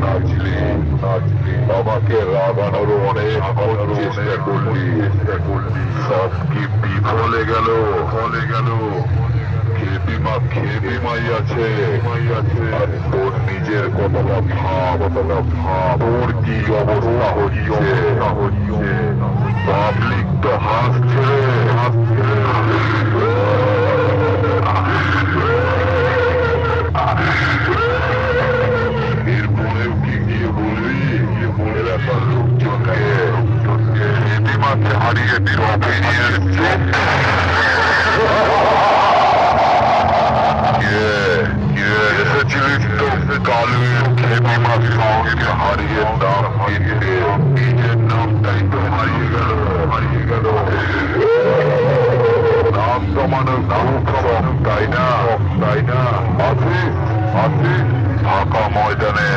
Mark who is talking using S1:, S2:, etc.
S1: নাচলি আমাকে রাগানোর অনেক চেষ্টা করলি, সব কি বিফলে গেল? খেপিমাই আছে, আর তোর নিজের কতটা ভাব, তোর কি অবস্থা হচ্ছে? পাবলিক তো হাসছে। এরপরেও কি গিয়ে বলবি এলাকার লোকজনকে খেপিমাকে হারিয়ে ট্রফি নিয়ে এসছে? এসেছিলিস তো কালুর খেপিমার সঙ্গে হারিয়ে নাম কিনতে, নিজের নামটাই তো হারিয়ে গেল। নাম জমানোর খুব শখ, তাই না? আসিস ফাঁকা ময়দানে